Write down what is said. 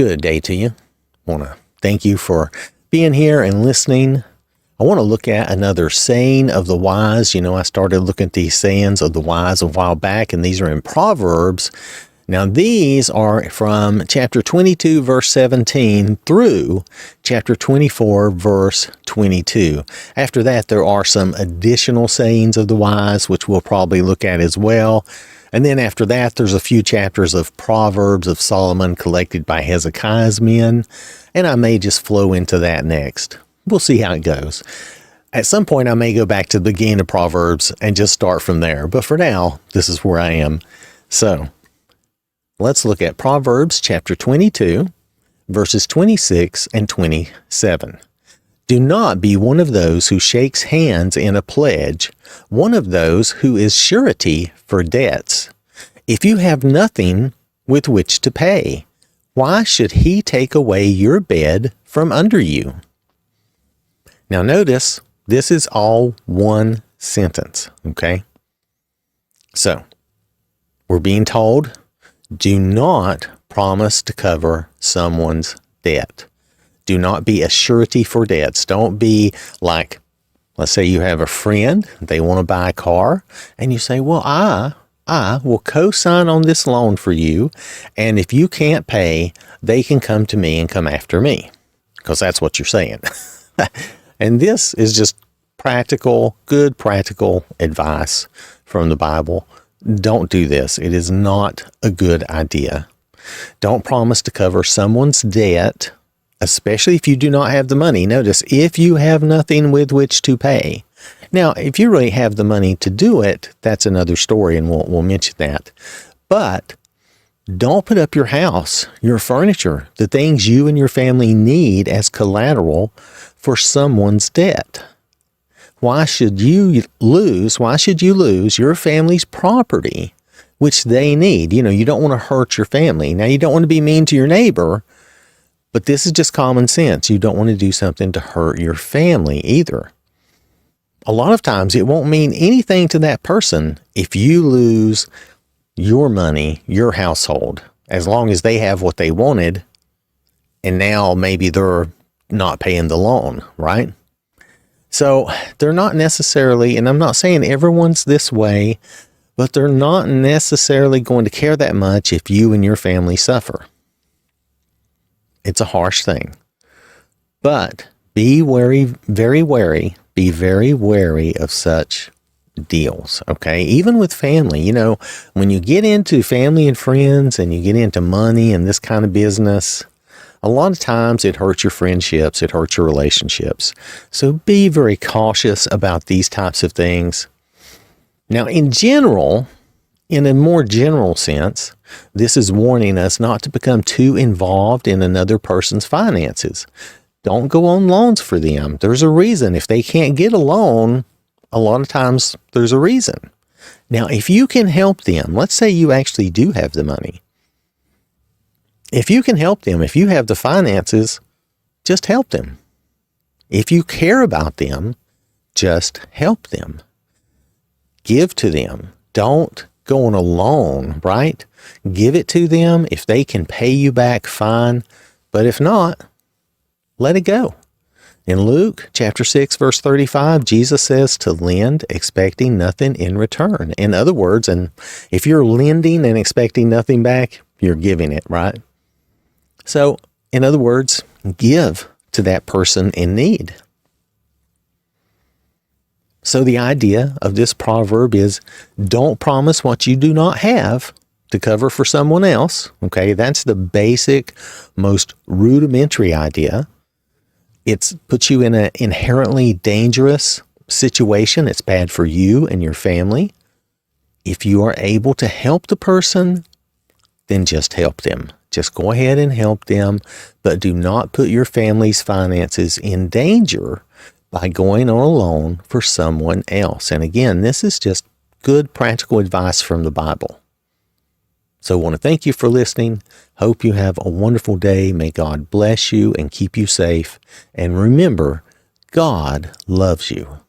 Good day to you. I want to thank you for being here and listening. I want to look at another saying of the wise. I started looking at these sayings of the wise a while back, and these are in Proverbs. Now, these are from chapter 22, verse 17 through chapter 24, verse 22. After that, there are some additional sayings of the wise, which we'll probably look at as well. And then after that, there's a few chapters of Proverbs of Solomon collected by Hezekiah's men, and I may just flow into that next. We'll see how it goes. At some point, I may go back to the beginning of Proverbs and just start from there. But for now, this is where I am. So let's look at Proverbs chapter 22, verses 26 and 27. Do not be one of those who shakes hands in a pledge, one of those who is surety for debts. If you have nothing with which to pay, why should he take away your bed from under you? Now notice, this is all one sentence, okay? So, we're being told, do not promise to cover someone's debt. Do not be a surety for debts. Don't be like, let's say you have a friend, they want to buy a car, and you say, well, I will co-sign on this loan for you, and if you can't pay, they can come to me and come after me, because that's what you're saying. And this is just good practical advice from the Bible. Don't do this. It is not a good idea. Don't promise to cover someone's debt, especially if you do not have the money. Notice, if you have nothing with which to pay. Now, if you really have the money to do it, that's another story, and we'll mention that. But don't put up your house, your furniture, the things you and your family need as collateral for someone's debt. Why should you lose your family's property, which they need? You don't want to hurt your family. Now, you don't want to be mean to your neighbor, but this is just common sense. You don't want to do something to hurt your family either. A lot of times it won't mean anything to that person if you lose your money, your household, as long as they have what they wanted, and now maybe they're not paying the loan, right? So they're not necessarily, and I'm not saying everyone's this way, but they're not necessarily going to care that much if you and your family suffer. It's a harsh thing. But be very wary of such deals, okay? Even with family, when you get into family and friends and you get into money and this kind of business, a lot of times it hurts your friendships, it hurts your relationships. So be very cautious about these types of things. Now, in a more general sense, this is warning us not to become too involved in another person's finances. Don't go on loans for them. There's a reason. If they can't get a loan, a lot of times there's a reason. Now, if you can help them, let's say you actually do have the money. If you can help them, if you have the finances, just help them. If you care about them, just help them. Give to them. Don't go on a loan, right? Give it to them. If they can pay you back, fine. But if not, let it go. In Luke chapter 6, verse 35, Jesus says to lend expecting nothing in return. In other words, and if you're lending and expecting nothing back, you're giving it, right? So, in other words, give to that person in need. So the idea of this proverb is, don't promise what you do not have to cover for someone else. Okay, that's the basic, most rudimentary idea. It puts you in an inherently dangerous situation. It's bad for you and your family. If you are able to help the person, then just help them. Just go ahead and help them, but do not put your family's finances in danger by going on a loan for someone else. And again, this is just good practical advice from the Bible. So I want to thank you for listening. Hope you have a wonderful day. May God bless you and keep you safe. And remember, God loves you.